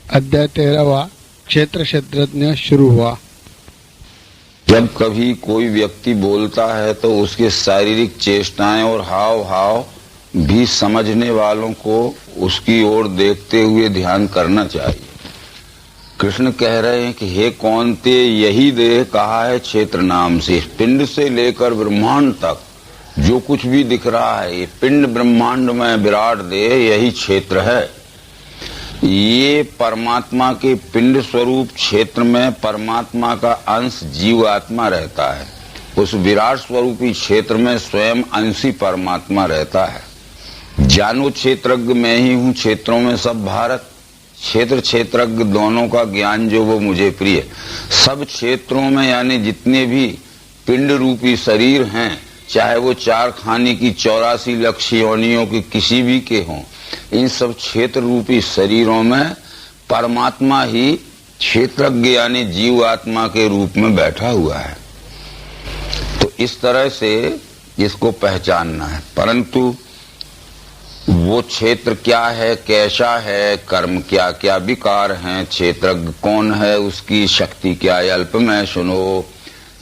अध्याय 13वां क्षेत्र क्षेत्रज्ञ शुरू हुआ। जब कभी कोई व्यक्ति बोलता है तो उसके शारीरिक चेष्टाएं और हाव भाव भी समझने वालों को उसकी ओर देखते हुए ध्यान करना चाहिए। कृष्ण कह रहे हैं कि हे कौन्ते, यही देह कहा है क्षेत्र नाम से। पिंड से लेकर ब्रह्मांड तक जो कुछ भी दिख रहा है, ये पिंड ब्रह्मांड में विराट देह यही क्षेत्र है। ये परमात्मा के पिंड स्वरूप क्षेत्र में परमात्मा का अंश जीव आत्मा रहता है। उस विराट स्वरूपी क्षेत्र में स्वयं अंशी परमात्मा रहता है। जानो क्षेत्रज्ञ मैं ही हूँ, क्षेत्रों में सब भारत। क्षेत्र क्षेत्रज्ञ दोनों का ज्ञान जो वो मुझे प्रिय। सब क्षेत्रों में यानी जितने भी पिंड रूपी शरीर हैं, चाहे वो 4 खाने की 84 लक्ष योनियों के किसी भी के हों, इन सब क्षेत्र रूपी शरीरों में परमात्मा ही क्षेत्रज्ञ यानी जीव आत्मा के रूप में बैठा हुआ है। तो इस तरह से इसको पहचानना है। परंतु वो क्षेत्र क्या है, कैसा है, कर्म क्या क्या विकार हैं, क्षेत्रज्ञ कौन है, उसकी शक्ति क्या है, अल्प में सुनो।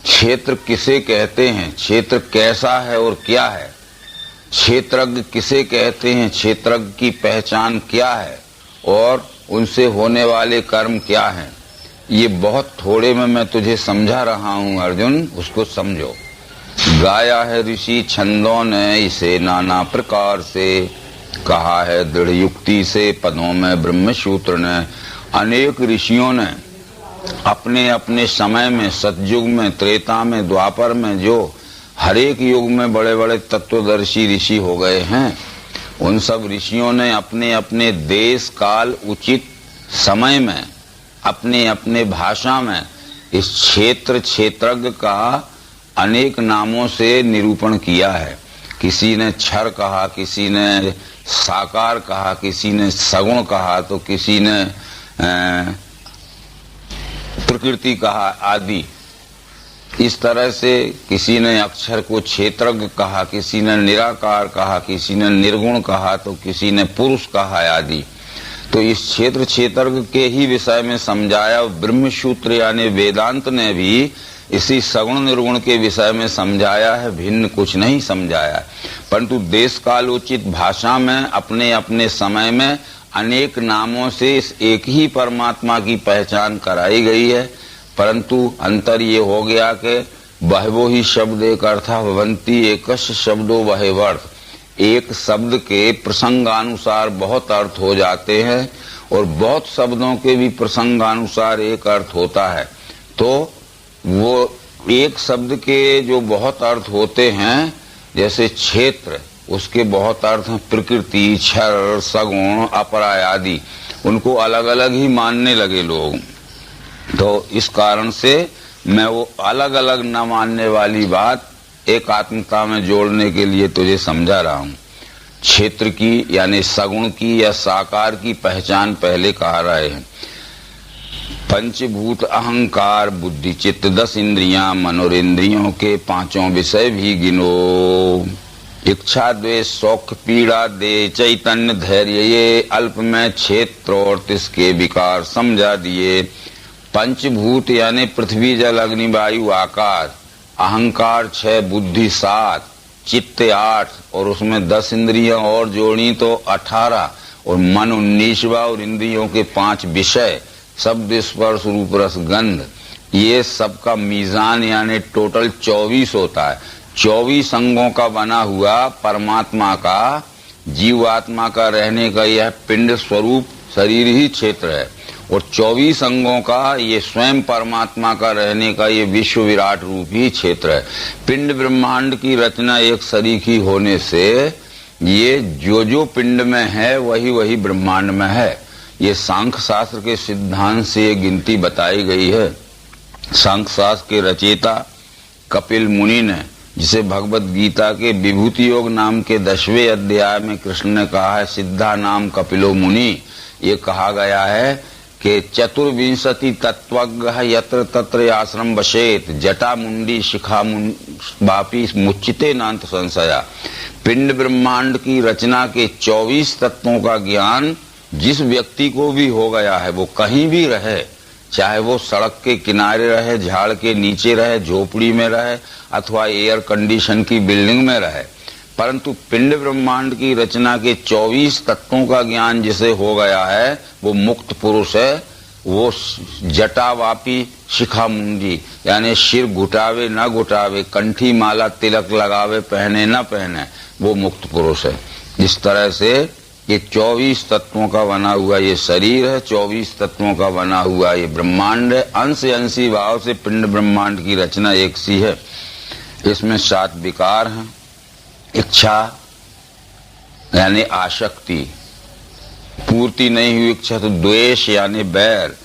क्षेत्र किसे कहते हैं, क्षेत्र कैसा है और क्या है, क्षेत्रज्ञ किसे कहते हैं, क्षेत्रज्ञ की पहचान क्या है और उनसे होने वाले कर्म क्या हैं, ये बहुत थोड़े में मैं तुझे समझा रहा हूं अर्जुन, उसको समझो। गाया है ऋषि छंदों ने इसे नाना प्रकार से, कहा है दृढ़ युक्ति से पदों में ब्रह्मसूत्र ने। अनेक ऋषियों ने अपने अपने समय में, सतयुग में, त्रेता में, द्वापर में, जो हर एक युग में बड़े बड़े तत्वदर्शी ऋषि हो गए हैं, उन सब ऋषियों ने अपने अपने देश काल उचित समय में अपने अपने भाषा में इस क्षेत्र क्षेत्रज्ञ का अनेक नामों से निरूपण किया है। किसी ने क्षर कहा, किसी ने साकार कहा, किसी ने सगुण कहा, तो किसी ने प्रकृति कहा आदि। इस तरह से किसी ने अक्षर को क्षेत्रज्ञ कहा, किसी ने निराकार कहा, किसी ने निर्गुण कहा, तो किसी ने पुरुष कहा आदि। तो इस क्षेत्र क्षेत्रज्ञ के ही विषय में समझाया। ब्रह्मसूत्र यानी वेदांत ने भी इसी सगुण निर्गुण के विषय में समझाया है, भिन्न कुछ नहीं समझाया। परंतु देश कालोचित भाषा में अपने अपने समय में अनेक नामों से इस एक ही परमात्मा की पहचान कराई गई है। परंतु अंतर ये हो गया कि बहवो ही शब्द एक अर्था भवंती एकश शब्दो बहेवर्थ। एक शब्द के प्रसंगानुसार बहुत अर्थ हो जाते हैं और बहुत शब्दों के भी प्रसंगानुसार एक अर्थ होता है। तो वो एक शब्द के जो बहुत अर्थ होते हैं, जैसे क्षेत्र, उसके बहुत अर्थ हैं प्रकृति, क्षर, सगुण, अपराय आदि। उनको अलग अलग ही मानने लगे लोग। तो इस कारण से मैं वो अलग अलग न मानने वाली बात एक आत्मता में जोड़ने के लिए तुझे समझा रहा हूं। क्षेत्र की यानी सगुण की या साकार की पहचान पहले कहा रहे हैं। पंचभूत अहंकार बुद्धि चित्त 10 इंद्रियां, मनोरेंद्रियों के 5 विषय भी गिनो। इच्छा द्वेष शौक पीड़ा दे चैतन्य धैर्य, ये अल्प में क्षेत्र और तिसके विकार समझा दिए। पंचभूत यानी पृथ्वी जल अग्नि वायु आकाश, अहंकार 6, बुद्धि 7, चित्त 8 और उसमें 10 इंद्रियां और जोड़ी तो 18 और मन 19वां और इंद्रियों के 5 विषय शब्द स्पर्श रूप रस गंध, ये सबका मीजान यानी टोटल 24 होता है। 24 अंगों का बना हुआ परमात्मा का, जीव आत्मा का रहने का यह पिंड स्वरूप शरीर ही क्षेत्र है और 24 अंगों का ये स्वयं परमात्मा का रहने का ये विश्व विराट रूप ही क्षेत्र है। पिंड ब्रह्मांड की रचना एक सरीखी होने से ये जो पिंड में है वही वही ब्रह्मांड में है। ये सांख्य शास्त्र के सिद्धांत से ये गिनती बताई गई है। सांख्य शास्त्र के रचयिता कपिल मुनि ने, जिसे भगवत गीता के विभूति योग नाम के 10वें अध्याय में कृष्ण ने कहा है सिद्धा नाम कपिलो मुनि, ये कहा गया है कि चतुर्विंशति तत्वज्ञ यत्र तत्र आश्रम बसेत जटा मुंडी शिखा वापी मुच्चिते नांत संशया। पिंड ब्रह्मांड की रचना के 24 तत्वों का ज्ञान जिस व्यक्ति को भी हो गया है वो कहीं भी रहे, चाहे वो सड़क के किनारे रहे, झाड़ के नीचे रहे, झोपड़ी में रहे अथवा एयर कंडीशन की बिल्डिंग में रहे, परंतु पिंड ब्रह्मांड की रचना के 24 तत्वों का ज्ञान जिसे हो गया है वो मुक्त पुरुष है। वो जटावापी शिखा मुंडी, यानी सिर घुटावे न घुटावे, कंठी माला तिलक लगावे, पहने न पहने, वो मुक्त पुरुष है। इस तरह से ये 24 तत्वों का बना हुआ ये शरीर है, 24 तत्वों का बना हुआ ये ब्रह्मांड है। अंश अंशी भाव से पिंड ब्रह्मांड की रचना एक सी है। इसमें 7 विकार हैं। इच्छा यानी आसक्ति, पूर्ति नहीं हुई इच्छा तो द्वेष यानी बैर।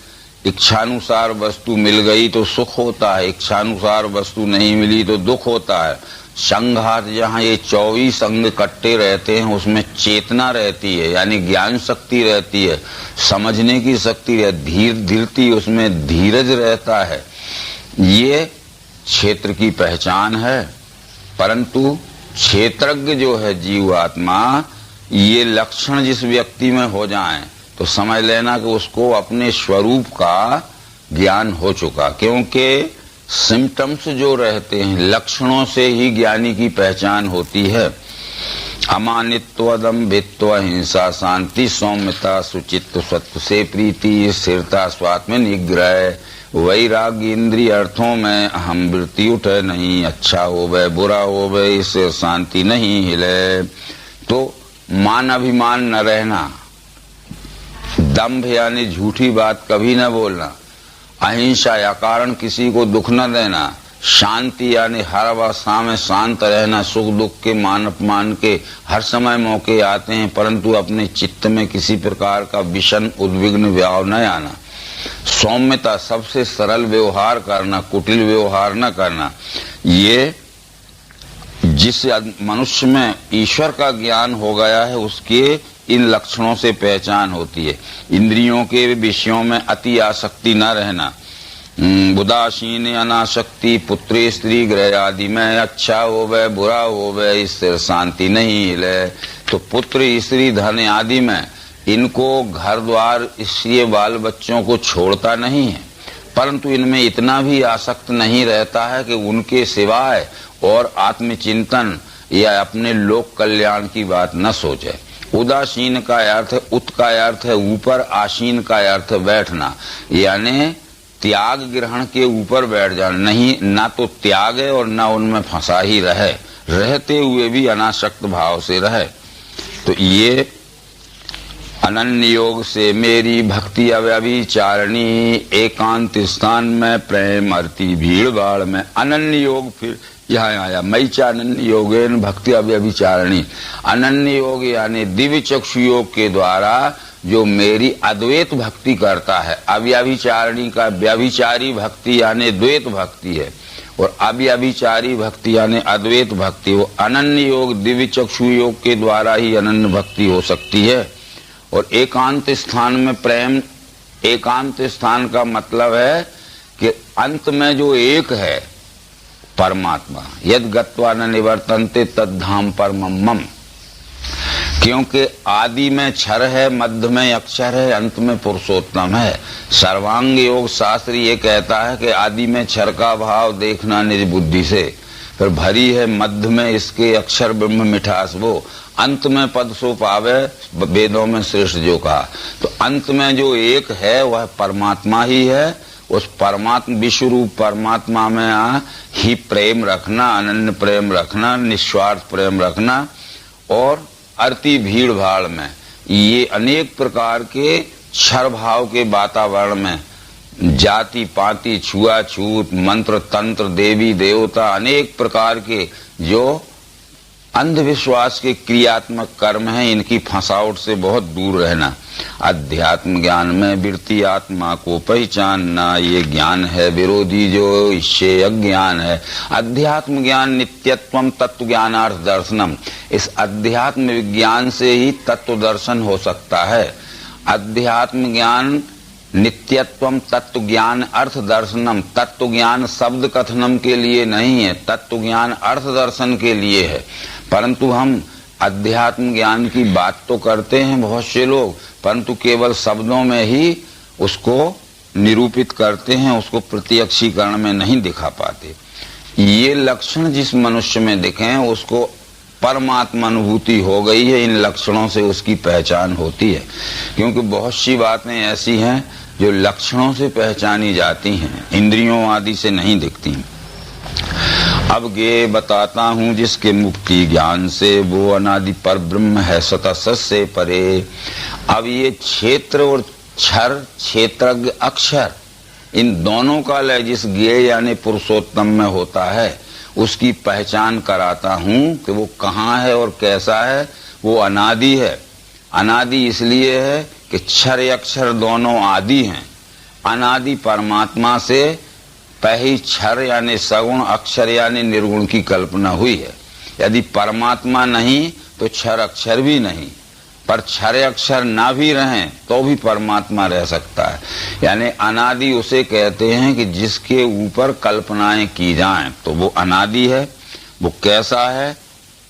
इच्छानुसार वस्तु मिल गई तो सुख होता है, इच्छानुसार वस्तु नहीं मिली तो दुख होता है। संघात, जहाँ ये 24 अंग कट्टे रहते हैं उसमें चेतना रहती है, यानी ज्ञान शक्ति रहती है, समझने की शक्ति रहती, धीरती उसमें धीरज रहता है। ये क्षेत्र की पहचान है। परंतु क्षेत्रज्ञ जो है जीवात्मा, ये लक्षण जिस व्यक्ति में हो जाएं तो समझ लेना कि उसको अपने स्वरूप का ज्ञान हो चुका, क्योंकि सिम्टम्स जो रहते हैं लक्षणों से ही ज्ञानी की पहचान होती है। अमानित्व, दम्भित्व, हिंसा, शांति, सौम्यता, सुचित्त, सत्व से प्रीति, स्थिरता, स्वात्म निग्रह, वैराग्य, इंद्रिय अर्थों में अहम वृत्ति उठे नहीं, अच्छा होवे बुरा होवे इससे शांति नहीं हिले। तो मान अभिमान न रहना, दंभ यानी झूठी बात कभी न बोलना, अहिंसा या कारण किसी को दुख न देना, शांति यानी हर अवस्था में शांत रहना, सुख दुख के मान अपमान के हर समय मौके आते हैं परंतु अपने चित्त में किसी प्रकार का विषम उद्विग्न भाव न आना। सौम्यता, सबसे सरल व्यवहार करना, कुटिल व्यवहार न करना। ये जिस मनुष्य में ईश्वर का ज्ञान हो गया है उसके इन लक्षणों से पहचान होती है। इंद्रियों के विषयों में अति आसक्ति न रहना, उदासीन अनासक्ति, पुत्री स्त्री गृह आदि में अच्छा होवे बुरा होवे इससे शांति नहीं हिले। तो पुत्र स्त्री धन आदि में इनको घर द्वार इसलिए बाल बच्चों को छोड़ता नहीं है, परंतु इनमें इतना भी आसक्त नहीं रहता है कि उनके सिवाय और आत्मचिंतन या अपने लोक कल्याण की बात न सोचे। उदासीन का अर्थ, उत का अर्थ है ऊपर, आसीन का अर्थ बैठना, यानी त्याग ग्रहण के ऊपर बैठ जाना। नहीं, ना तो त्याग है और ना उनमें फंसा ही रहे, रहते हुए भी अनासक्त भाव से रहे। तो ये अनन्य योग से मेरी भक्ति अव्यभिचारिणी, एकांत स्थान में प्रेम अरती भीड़ भाड़ में। अनन्य योग फिर यहाँ आया, मई चानन्य योगेन भक्ति अव्यभिचारिणी। अनन्य योग यानी दिव्य चक्षु योग के द्वारा जो मेरी अद्वैत भक्ति करता है। अव्यभिचारिणी का व्यभिचारी भक्ति यानी द्वैत भक्ति है और अव्यभिचारी भक्ति यानी अद्वैत भक्ति। वो अनन्य योग दिव्य चक्षु योग के द्वारा ही अनन्य भक्ति हो सकती है। और एकांत स्थान में प्रेम, एकांत स्थान का मतलब है कि अंत में जो एक है परमात्मा, यद गत्वा न निवर्तन्ते तद्धाम परमम् मम। क्योंकि आदि में क्षर है, मध्य में अक्षर है, अंत में पुरुषोत्तम है। सर्वांग योग शास्त्र ये कहता है कि आदि में क्षर का भाव देखना निज बुद्धि से, फिर भरी है मध्य में इसके अक्षर ब्रह्म मिठास वो, अंत में पद सो पावे वेदों में श्रेष्ठ जो कहा। तो अंत में जो एक है वह परमात्मा ही है। उस परमात्मा विश्व रूप परमात्मा में ही प्रेम रखना, अनन्य प्रेम रखना, निस्वार्थ प्रेम रखना। और अरती भीड़ भाड़ में ये अनेक प्रकार के क्षर भाव के वातावरण में जाति पाति छुआछूत मंत्र तंत्र देवी देवता अनेक प्रकार के जो अंधविश्वास के क्रियात्मक कर्म हैं इनकी फंसावट से बहुत दूर रहना। अध्यात्म ज्ञान में वृत्ति आत्मा को पहचानना, ये ज्ञान है विरोधी जो इससे अज्ञान है। अध्यात्म ज्ञान नित्यत्वम तत्व ज्ञानार्थ दर्शनम, इस अध्यात्म विज्ञान से ही तत्व दर्शन हो सकता है। अध्यात्म ज्ञान नित्यत्वम तत्व ज्ञान अर्थ दर्शनम, तत्व ज्ञान शब्द कथनम के लिए नहीं है, तत्व ज्ञान अर्थ दर्शन के लिए है। परंतु हम अध्यात्म ज्ञान की बात तो करते हैं बहुत से लोग, परंतु केवल शब्दों में ही उसको निरूपित करते हैं, उसको प्रत्यक्षीकरण में नहीं दिखा पाते। ये लक्षण जिस मनुष्य में दिखे हैं उसको परमात्मा अनुभूति हो गई है, इन लक्षणों से उसकी पहचान होती है। क्योंकि बहुत सी बातें ऐसी हैं जो लक्षणों से पहचानी जाती हैं, इंद्रियों आदि से नहीं दिखती। अब ये बताता हूं जिसके मुक्ति ज्ञान से, वो अनादि पर ब्रह्म है सतत सत से परे। अब ये क्षेत्र और क्षर, क्षेत्रज्ञ अक्षर, इन दोनों का लय जिस ज्ञेय यानी पुरुषोत्तम में होता है उसकी पहचान कराता हूं कि वो कहाँ है और कैसा है। वो अनादि है। अनादि इसलिए है कि क्षर अक्षर दोनों आदि हैं। अनादि परमात्मा से पहले क्षर यानी सगुण, अक्षर यानी निर्गुण की कल्पना हुई है। यदि परमात्मा नहीं तो क्षर अक्षर भी नहीं, पर क्षर अक्षर ना भी रहें तो भी परमात्मा रह सकता है। यानी अनादि उसे कहते हैं कि जिसके ऊपर कल्पनाएं की जाएं तो वो अनादि है। वो कैसा है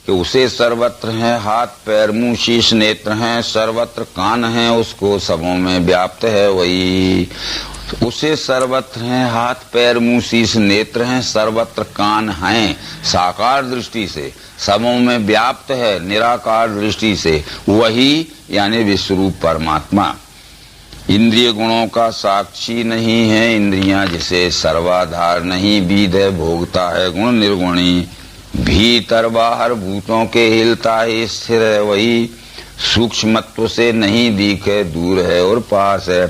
कि उसे सर्वत्र है, हाथ पैर मुंह शीश नेत्र हैं, सर्वत्र कान हैं, उसको सबों में व्याप्त है वही। उसे सर्वत्र हैं, हाथ पैर मुंह शीश नेत्र हैं, सर्वत्र कान हैं, साकार दृष्टि से सबों में व्याप्त है, निराकार दृष्टि से वही यानी विश्वरूप परमात्मा। इंद्रिय गुणों का साक्षी नहीं है, इंद्रियां जिसे सर्वाधार नहीं, बीद है भोगता है गुण निर्गुणी, भीतर बाहर भूतों के हिलता है स्थिर है वही, सूक्ष्मत्व से नहीं दिखे दूर है और पास है।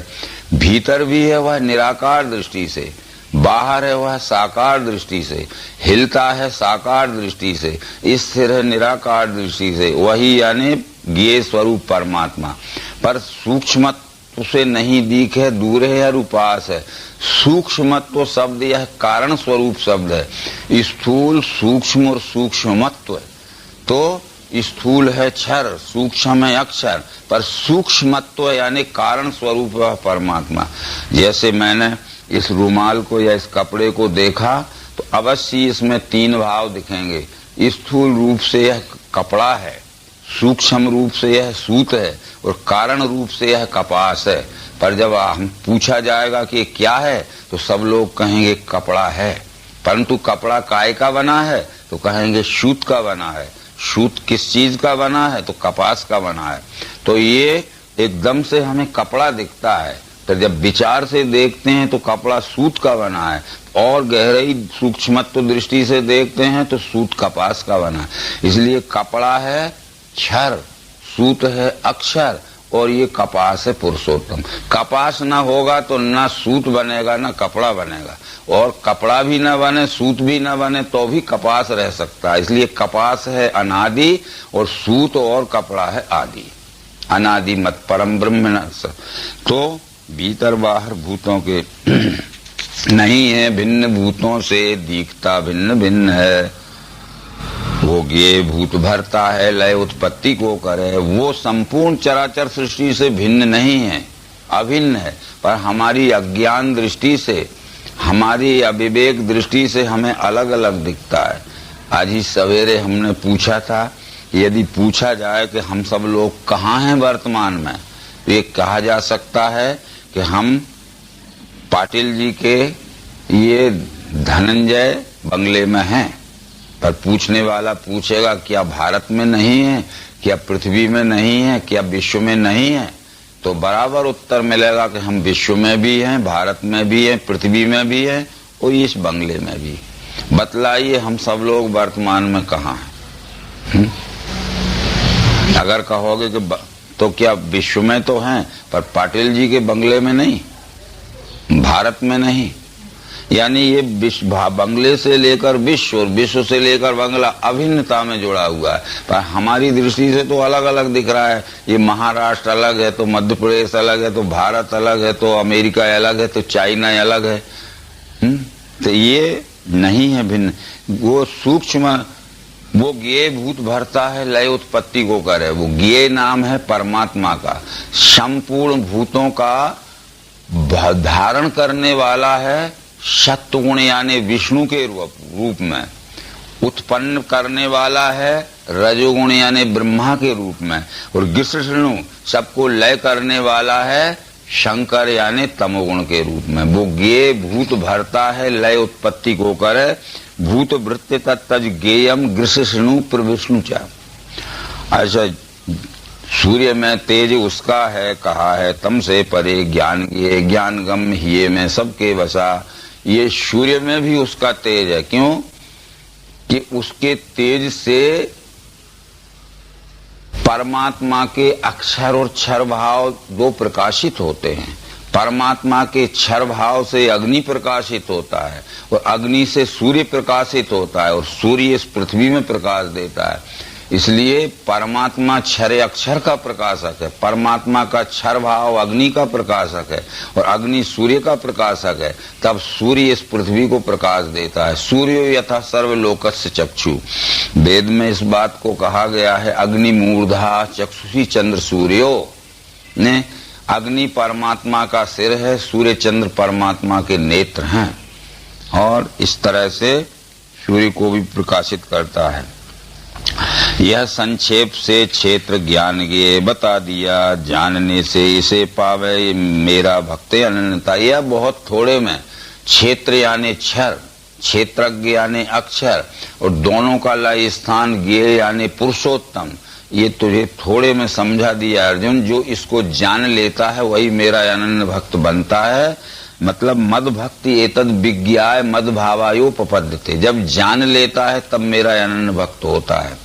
भीतर भी है वह निराकार दृष्टि से, बाहर है वह साकार दृष्टि से, हिलता है साकार दृष्टि से, स्थिर है निराकार दृष्टि से, वही यानी ज्ञेय स्वरूप परमात्मा। पर सूक्ष्मत्व से नहीं दिखे दूर है या उपास है। सूक्ष्मत्व शब्द यह कारण स्वरूप शब्द है। स्थूल सूक्ष्म और सूक्ष्मत्व है। तो स्थूल है क्षर, सूक्ष्म है अक्षर, पर सूक्ष्मत्व यानी कारण स्वरूप है परमात्मा। जैसे मैंने इस रुमाल को या इस कपड़े को देखा तो अवश्य इसमें तीन भाव दिखेंगे। स्थूल रूप से यह कपड़ा है, सूक्ष्म रूप से यह सूत है और कारण रूप से यह कपास है। पर जब हम पूछा जाएगा कि क्या है तो सब लोग कहेंगे कपड़ा है। परंतु कपड़ा काय का बना है तो कहेंगे सूत का बना है। सूत किस चीज का बना है तो कपास का बना है। तो ये एकदम से हमें कपड़ा दिखता है, तो जब विचार से देखते हैं तो कपड़ा सूत का बना है, और गहराई सूक्ष्मत्व दृष्टि से देखते हैं तो सूत कपास का बना है। इसलिए कपड़ा है क्षर, सूत है अक्षर, और ये कपास है पुरुषोत्तम। कपास ना होगा तो ना सूत बनेगा ना कपड़ा बनेगा, और कपड़ा भी ना बने सूत भी ना बने तो भी कपास रह सकता है। इसलिए कपास है अनादि और सूत और कपड़ा है आदि। अनादि मत परम ब्रह्म। तो भीतर बाहर भूतों के नहीं है, भिन्न भूतों से दिखता भिन्न भिन्न है। वो ज्ञेय भूत भरता है, लय उत्पत्ति को करे। वो संपूर्ण चराचर सृष्टि से भिन्न नहीं है, अभिन्न है, पर हमारी अज्ञान दृष्टि से, हमारी अविवेक दृष्टि से हमें अलग अलग दिखता है। आज ही सवेरे हमने पूछा था, यदि पूछा जाए कि हम सब लोग कहाँ हैं वर्तमान में, तो ये कहा जा सकता है कि हम पाटिल जी के ये धनंजय बंगले में हैं। पर पूछने वाला पूछेगा क्या भारत में नहीं है, क्या पृथ्वी में नहीं है, क्या विश्व में नहीं है, तो बराबर उत्तर मिलेगा कि हम विश्व में भी हैं, भारत में भी हैं, पृथ्वी में भी हैं और इस बंगले में भी। बतलाइए हम सब लोग वर्तमान में कहाँ हैं? अगर कहोगे कि तो क्या विश्व में तो हैं, पर पाटिल जी के बंगले में नहीं, भारत में नहीं। यानी ये बंगले से लेकर विश्व और विश्व से लेकर बंगला अभिन्नता में जुड़ा हुआ है, पर हमारी दृष्टि से तो अलग अलग दिख रहा है। ये महाराष्ट्र अलग है तो मध्य प्रदेश अलग है, तो भारत अलग है, तो अमेरिका अलग है, तो चाइना अलग है। तो ये नहीं है भिन्न। वो सूक्ष्म, वो ज्ञेय भूत भरता है, लय उत्पत्ति को करे। वो ज्ञेय नाम है परमात्मा का, संपूर्ण भूतों का धारण करने वाला है सत्वगुण यानी विष्णु के रूप में। उत्पन्न करने वाला है रजोगुण यानी ब्रह्मा के रूप में, और गिसृष्णु सबको लय करने वाला है शंकर यानी तमोगुण के रूप में। वो ज्ञेय भूत भरता है, लय उत्पत्ति को करे, भूत वृत्ति तत्तज ज्ञेयम गृषिष्णु प्रविष्णु चा। ऐसा सूर्य में तेज उसका है कहा है, तम से परे ज्ञान ज्ञेय ज्ञान गम हिये में सबके वसा। ये सूर्य में भी उसका तेज है, क्यों कि उसके तेज से परमात्मा के अक्षर और क्षर भाव दो प्रकाशित होते हैं। परमात्मा के क्षर भाव से अग्नि प्रकाशित होता है, और अग्नि से सूर्य प्रकाशित होता है, और सूर्य इस पृथ्वी में प्रकाश देता है। इसलिए परमात्मा क्षर अक्षर का प्रकाशक है, परमात्मा का क्षर भाव अग्नि का प्रकाशक है, और अग्नि सूर्य का प्रकाशक है। तब सूर्य इस पृथ्वी को प्रकाश देता है। सूर्य यथा सर्वलोकस्य चक्षु, वेद में इस बात को कहा गया है, अग्नि मूर्धा चक्षुषी चंद्र सूर्यो ने। अग्नि परमात्मा का सिर है, सूर्य चंद्र परमात्मा के नेत्र हैं, और इस तरह से सूर्य को भी प्रकाशित करता है। यह संक्षेप से क्षेत्र ज्ञान ज्ञेय बता दिया, जानने से इसे पावे मेरा भक्त अनन्यता। यह बहुत थोड़े में क्षेत्र यानी क्षर, क्षेत्रज्ञ यानी अक्षर, और दोनों का लय स्थान ज्ञेय यानी पुरुषोत्तम, ये तुझे थोड़े में समझा दिया अर्जुन। जो इसको जान लेता है वही मेरा अनन्य भक्त बनता है। मतलब मद भक्ति एतद विज्ञाय मद भावायोपपद्यते, जब जान लेता है तब मेरा अनन्य भक्त होता है।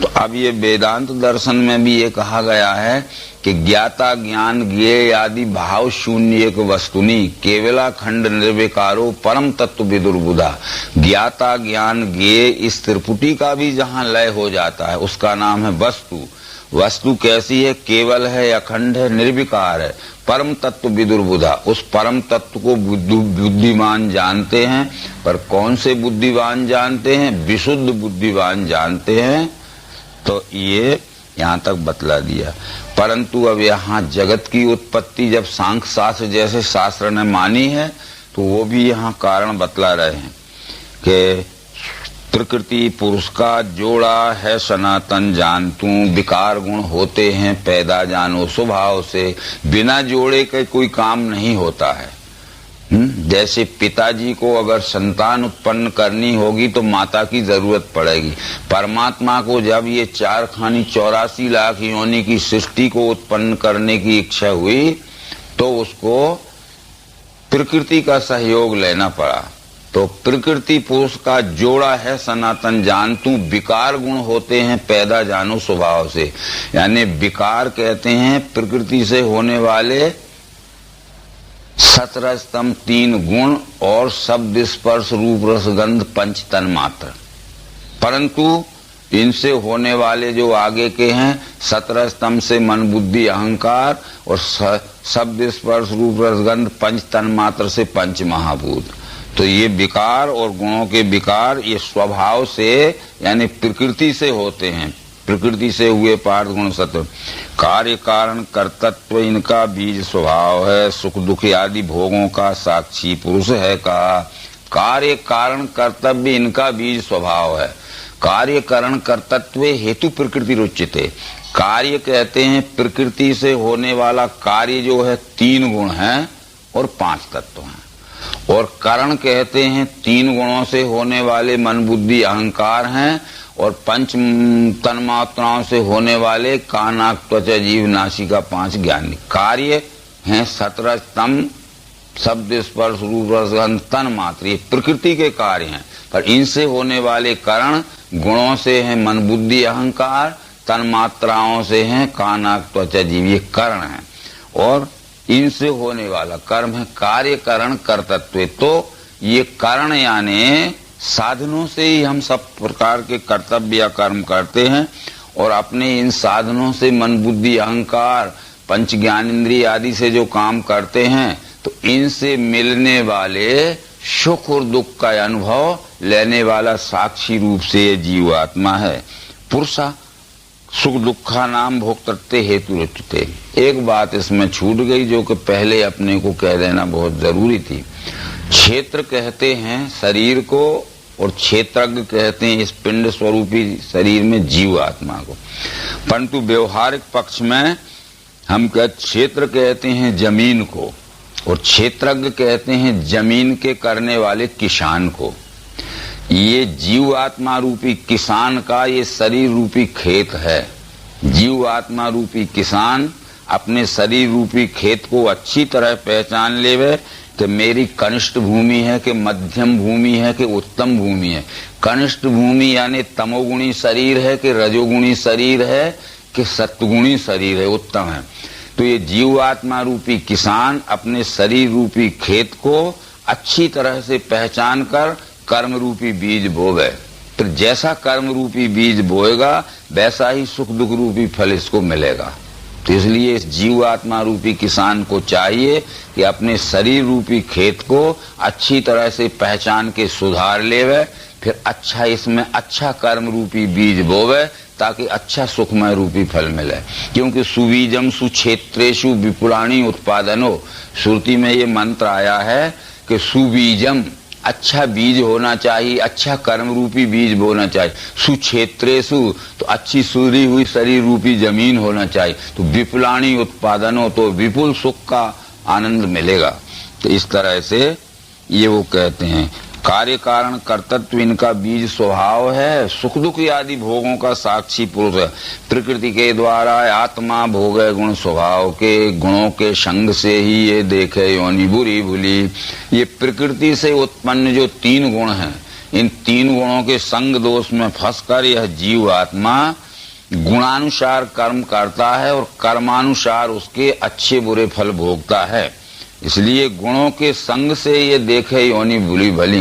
तो अब ये वेदांत दर्शन में भी ये कहा गया है कि ज्ञाता ज्ञान ज्ञेय आदि भाव शून्य एक वस्तुनि केवला खंड निर्विकारो परम तत्व विदुर्बुधा। ज्ञाता ज्ञान ज्ञेय इस त्रिपुटी का भी जहाँ लय हो जाता है उसका नाम है वस्तु। वस्तु कैसी है? केवल है, अखंड है, निर्विकार है, परम तत्व विदुर्बुधा। उस परम तत्व को बुद्धिमान जानते हैं, पर कौन से बुद्धिमान जानते हैं? विशुद्ध बुद्धिमान जानते हैं। तो ये यहाँ तक बतला दिया। परंतु अब यहाँ जगत की उत्पत्ति जब सांख्य शास्त्र जैसे शास्त्र ने मानी है, तो वो भी यहाँ कारण बतला रहे हैं कि प्रकृति पुरुष का जोड़ा है सनातन जान तू, विकार गुण होते हैं पैदा जानो स्वभाव से। बिना जोड़े के कोई काम नहीं होता है। जैसे पिताजी को अगर संतान उत्पन्न करनी होगी तो माता की जरूरत पड़ेगी। परमात्मा को जब ये 484 लाख योनि की सृष्टि को उत्पन्न करने की इच्छा हुई तो उसको प्रकृति का सहयोग लेना पड़ा। तो प्रकृति पुरुष का जोड़ा है सनातन जान तू, विकार गुण होते हैं पैदा जानो स्वभाव से। यानी विकार कहते हैं प्रकृति से होने वाले 17 स्तंभ 3 गुण और शब्द स्पर्श रूप रस गंध पंच तन मात्र। परंतु इनसे होने वाले जो आगे के हैं 17 स्तंभ से मन बुद्धि अहंकार, और शब्द स्पर्श रूप रस गंध पंच तन मात्र से पंच महाभूत। तो ये विकार और गुणों के विकार ये स्वभाव से यानी प्रकृति से होते हैं। प्रकृति से हुए पार्थ गुण सत्व। कार्य कारण कर्तत्व इनका बीज स्वभाव है, सुख दुख आदि भोगों का साक्षी पुरुष है कहा। कार्य कारण कर्तव्य इनका बीज स्वभाव है। कार्य कारण कर्तत्व हेतु प्रकृति रुचिते। कार्य कहते हैं प्रकृति से होने वाला कार्य जो है 3 गुण हैं और 5 तत्व हैं, और करण कहते हैं 3 गुणों से होने वाले मन बुद्धि अहंकार हैं, और 5 तन्मात्राओं से होने वाले कान नाक त्वचा जीव नासिका 5 ज्ञानी। कार्य हैं 17 स्तंभ शब्द स्पर्श रूप रस गंध तन मात्र, ये प्रकृति के कार्य हैं। पर इनसे होने वाले करण गुणों से हैं मन बुद्धि अहंकार, तन मात्राओं से हैं कान नाक त्वचा जीव, ये करण हैं। और इनसे होने वाला कर्म है कार्य करण कर्तत्व। तो ये करण यानी साधनों से ही हम सब प्रकार के कर्तव्य या कर्म करते हैं, और अपने इन साधनों से मन बुद्धि अहंकार पंच ज्ञान इंद्रिय आदि से जो काम करते हैं, तो इनसे मिलने वाले सुख और दुख का अनुभव लेने वाला साक्षी रूप से ये जीवात्मा है। पुरुषा सुख दुखा नाम भोक्तृत्व हेतु रचते। एक बात इसमें छूट गई जो कि पहले अपने को कह देना बहुत जरूरी थी। क्षेत्र कहते हैं शरीर को और क्षेत्रज्ञ कहते हैं इस पिंड स्वरूपी शरीर में जीव आत्मा को। परंतु व्यवहारिक पक्ष में हम क्षेत्र कहते हैं जमीन को और क्षेत्रज्ञ कहते हैं जमीन के करने वाले किसान को। ये जीव आत्मा रूपी किसान का ये शरीर रूपी खेत है। जीव आत्मा रूपी किसान अपने शरीर रूपी खेत को अच्छी तरह पहचान लेवे कि मेरी कनिष्ठ भूमि है कि मध्यम भूमि है कि उत्तम भूमि है। कनिष्ठ भूमि यानी तमोगुणी शरीर है कि रजोगुणी शरीर है कि सत्वगुणी शरीर है, उत्तम है। तो ये जीव आत्मा रूपी किसान अपने शरीर रूपी खेत को अच्छी तरह से पहचान कर कर्म रूपी बीज बोवे। फिर जैसा कर्म रूपी बीज बोएगा वैसा ही सुख दुख रूपी फल इसको मिलेगा। तो इसलिए इस जीव आत्मा रूपी किसान को चाहिए कि अपने शरीर रूपी खेत को अच्छी तरह से पहचान के सुधार लेवे, फिर अच्छा इसमें अच्छा कर्म रूपी बीज बोवे ताकि अच्छा सुखमय रूपी फल मिले। क्योंकि सुबीजम सुक्षेत्रेषु विपुलानि उत्पादनो, श्रुति में ये मंत्र आया है कि सुबीजम अच्छा बीज होना चाहिए, अच्छा कर्म रूपी बीज बोना चाहिए। सुक्षेत्रेषु तो अच्छी सूरी हुई शरीर रूपी जमीन होना चाहिए। तो विपुलानि उत्पादनों तो विपुल सुख का आनंद मिलेगा। तो इस तरह से ये वो कहते हैं कार्य कारण कर्तृत्व इनका बीज स्वभाव है। सुख दुख आदि भोगों का साक्षी पुरुष है। प्रकृति के द्वारा आत्मा भोगे गुण स्वभाव के, गुणों के संग से ही ये देखे योनि बुरी भूली। ये प्रकृति से उत्पन्न जो तीन गुण हैं, इन तीन गुणों के संग दोष में फंसकर यह जीव आत्मा गुणानुसार कर्म करता है और कर्मानुसार उसके अच्छे बुरे फल भोगता है। इसलिए गुणों के संग से ये देखे योनि बुरी भली,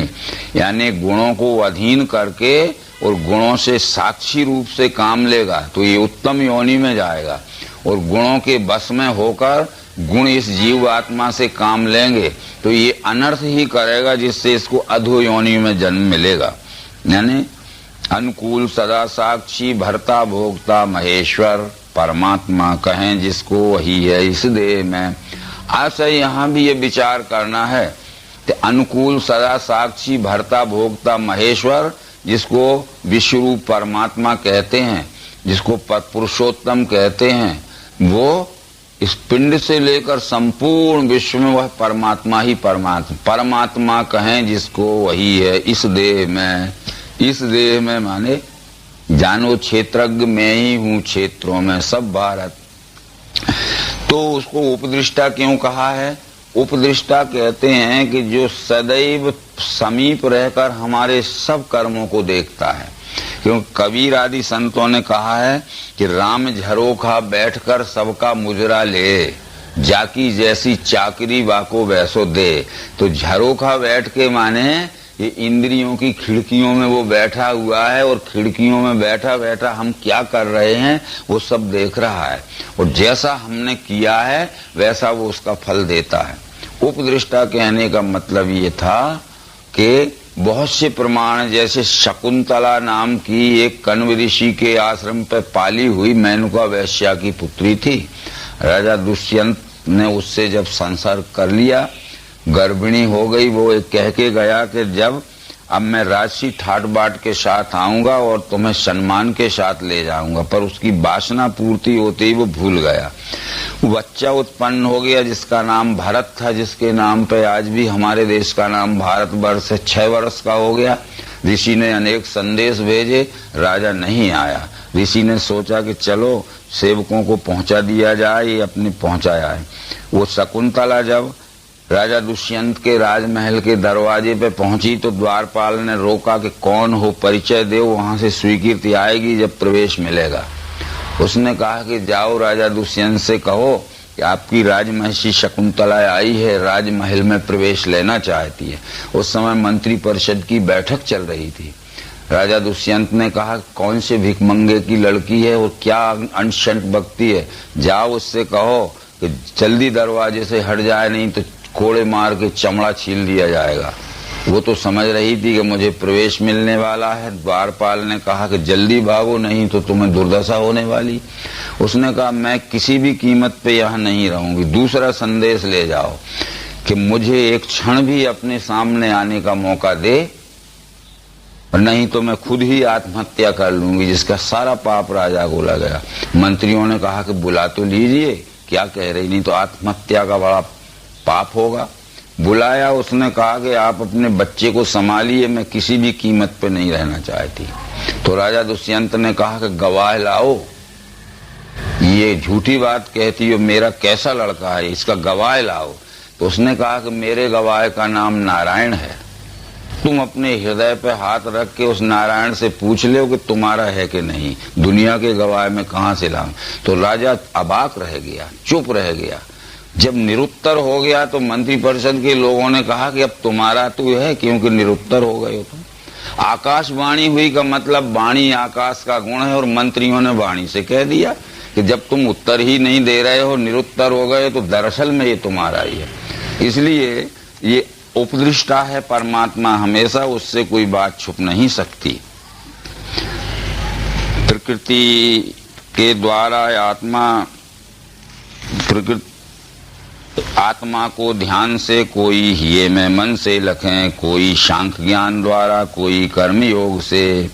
यानी गुणों को अधीन करके और गुणों से साक्षी रूप से काम लेगा तो ये उत्तम योनि में जाएगा। और गुणों के बस में होकर गुण इस जीव आत्मा से काम लेंगे तो ये अनर्थ ही करेगा, जिससे इसको अधो योनि में जन्म मिलेगा। यानी अनुकूल सदा साक्षी भरता भोगता महेश्वर परमात्मा कहें जिसको वही है इस देह में। ऐसा यहाँ भी ये विचार करना है कि अनुकूल सदा साक्षी भरता भोगता महेश्वर, जिसको विश्वरूप परमात्मा कहते हैं, जिसको पुरुषोत्तम कहते हैं, वो इस पिंड से लेकर संपूर्ण विश्व में वह परमात्मा ही परमात्मा कहें जिसको वही है इस देह में। इस देह में माने जानो क्षेत्रज्ञ मैं ही हूँ क्षेत्रों में सब भारत। तो उसको उपदृष्टा क्यों कहा है? उपदृष्टा कहते हैं कि जो सदैव समीप रहकर हमारे सब कर्मों को देखता है। क्योंकि कबीर आदि संतों ने कहा है कि राम झरोखा बैठकर सबका मुजरा ले, जाकी जैसी चाकरी वाको वैसो दे। तो झरोखा बैठ के माने ये इंद्रियों की खिड़कियों में वो बैठा हुआ है और खिड़कियों में बैठा बैठा हम क्या कर रहे हैं वो सब देख रहा है, और जैसा हमने किया है वैसा वो उसका फल देता है। उपदृष्टा कहने का मतलब ये था कि बहुत से प्रमाण, जैसे शकुंतला नाम की एक कण्व ऋषि के आश्रम पर पाली हुई मेनका वैश्या की पुत्री थी। राजा दुष्यंत ने उससे जब संसर्ग कर लिया, गर्भिणी हो गई, वो एक कह के गया कि जब अब मैं राशि ठाट बाट के साथ आऊंगा और तुम्हें सम्मान के साथ ले जाऊंगा, पर उसकी वासना पूर्ति होते ही वो भूल गया। बच्चा उत्पन्न हो गया जिसका नाम भरत था, जिसके नाम पे आज भी हमारे देश का नाम भारतवर्ष है। 6 वर्ष का हो गया। ऋषि ने अनेक संदेश भेजे, राजा नहीं आया। ऋषि ने सोचा कि चलो सेवकों को पहुंचा दिया जाए, ये अपने पहुंचाया है। वो शकुंतला जब राजा दुष्यंत के राजमहल के दरवाजे पे पहुंची तो द्वारपाल ने रोका कि कौन हो, परिचय दो, वहां से स्वीकृति आएगी जब प्रवेश मिलेगा। उसने कहा कि जाओ राजा दुष्यंत से कहो कि आपकी राजमहिषी शकुंतला आई है, राजमहल में प्रवेश लेना चाहती है। उस समय मंत्री परिषद की बैठक चल रही थी। राजा दुष्यंत ने कहा कौन से भिखमंगे की लड़की है और क्या अनशन बकती है, जाओ उससे कहो कि जल्दी दरवाजे से हट जाए, नहीं तो कोड़े मार के चमड़ा छील दिया जाएगा। वो तो समझ रही थी कि मुझे प्रवेश मिलने वाला है। द्वारपाल ने कहा कि जल्दी भागो, नहीं तो तुम्हें दुर्दशा होने वाली। उसने कहा मैं किसी भी कीमत पे यहाँ नहीं रहूंगी, दूसरा संदेश ले जाओ कि मुझे एक क्षण भी अपने सामने आने का मौका दे, और नहीं तो मैं खुद ही आत्महत्या कर लूंगी, जिसका सारा पाप राजा को लगेगा। मंत्रियों ने कहा कि बुला तो लीजिए, क्या कह रही, नहीं तो आत्महत्या का बड़ा पाप होगा। बुलाया, उसने कहा कि आप अपने बच्चे को संभालिए, मैं किसी भी कीमत पे नहीं रहना चाहती। तो राजा दुष्यंत ने कहा कि गवाह लाओ, ये झूठी बात कहती हो, मेरा कैसा लड़का है, इसका गवाह लाओ। तो उसने कहा कि मेरे गवाह का नाम नारायण है, तुम अपने हृदय पे हाथ रख के उस नारायण से पूछ लो कि तुम्हारा है कि नहीं, दुनिया के गवाह में कहां से लाऊं। तो राजा अबाक रह गया, चुप रह गया। जब निरुत्तर हो गया तो मंत्री परिषद के लोगों ने कहा कि अब तुम्हारा तो है, क्योंकि निरुत्तर हो गए हो तुम। आकाशवाणी हुई का मतलब वाणी आकाश का गुण है, और मंत्रियों ने वाणी से कह दिया कि जब तुम उत्तर ही नहीं दे रहे हो, निरुत्तर हो गए, तो दरअसल में ये तुम्हारा ही है। इसलिए ये उपदृष्टा है परमात्मा, हमेशा उससे कोई बात छुप नहीं सकती। प्रकृति के द्वारा आत्मा को ध्यान से कोई हिये में मन से लखें, कोई सांख्य ज्ञान द्वारा, कोई कर्म योग से।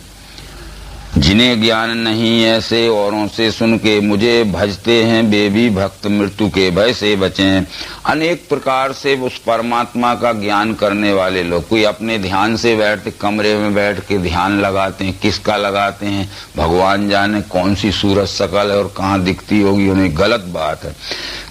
जिन्हें ज्ञान नहीं ऐसे औरों से सुन के मुझे भजते हैं, वे भी भक्त मृत्यु के भय से बचें। अनेक प्रकार से उस परमात्मा का ज्ञान करने वाले लोग, कोई अपने ध्यान से बैठते, कमरे में बैठ के ध्यान लगाते हैं, किसका लगाते हैं भगवान जाने, कौन सी सूरज सकल है और कहाँ दिखती होगी, उन्हें गलत बात है।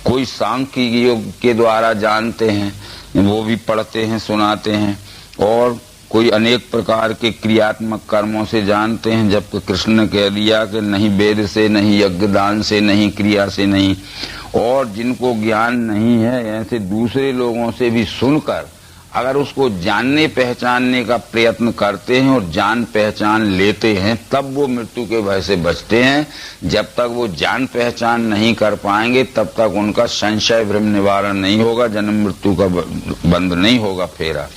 कोई सांख्य योग के द्वारा जानते हैं, वो भी पढ़ते हैं, सुनाते हैं, और कोई अनेक प्रकार के क्रियात्मक कर्मों से जानते हैं, जबकि कृष्ण ने कह दिया कि नहीं वेद से, नहीं यज्ञ दान से, नहीं क्रिया से नहीं। और जिनको ज्ञान नहीं है, ऐसे दूसरे लोगों से भी सुनकर अगर उसको जानने पहचानने का प्रयत्न करते हैं और जान पहचान लेते हैं, तब वो मृत्यु के भय से बचते हैं। जब तक वो जान पहचान नहीं कर पाएंगे, तब तक उनका संशय भ्रम निवारण नहीं होगा, जन्म मृत्यु का बंद नहीं होगा फेरा।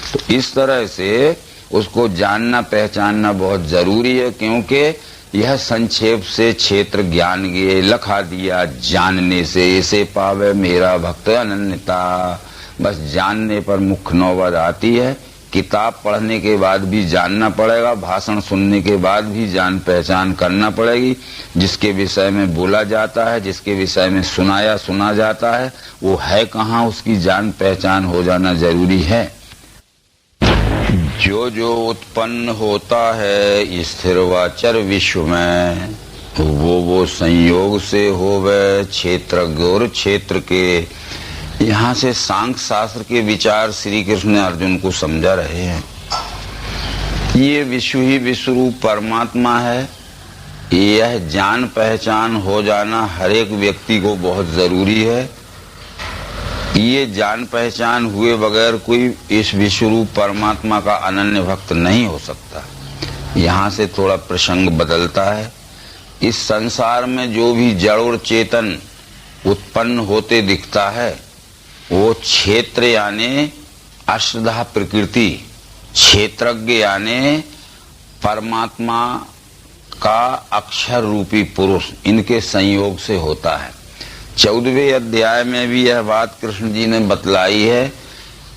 तो इस तरह से उसको जानना पहचानना बहुत जरूरी है, क्योंकि यह संक्षेप से क्षेत्र ज्ञान ये लखा दिया, जानने से इसे पावे मेरा भक्त अनन्यता। बस जानने पर मुख्य नौबत आती है। किताब पढ़ने के बाद भी जानना पड़ेगा, भाषण सुनने के बाद भी जान पहचान करना पड़ेगी। जिसके विषय में बोला जाता है, जिसके विषय में सुना जाता है, वो है कहाँ, उसकी जान पहचान हो जाना जरूरी है। जो जो उत्पन्न होता है स्थिर वाचर विश्व में, वो संयोग से होवे क्षेत्रज्ञ और क्षेत्र के। यहाँ से सांख्य शास्त्र के विचार श्री कृष्ण अर्जुन को समझा रहे हैं। ये विश्व ही विश्वरूप परमात्मा है, यह जान पहचान हो जाना हर एक व्यक्ति को बहुत जरूरी है। ये जान पहचान हुए बगैर कोई इस विश्वरूप परमात्मा का अनन्य भक्त नहीं हो सकता। यहाँ से थोड़ा प्रसंग बदलता है। इस संसार में जो भी जड़ और चेतन उत्पन्न होते दिखता है, वो क्षेत्र यानी अश्रद्धा प्रकृति, क्षेत्रज्ञ यानी परमात्मा का अक्षर रूपी पुरुष, इनके संयोग से होता है। 14वें अध्याय में भी यह बात कृष्ण जी ने बतलाई है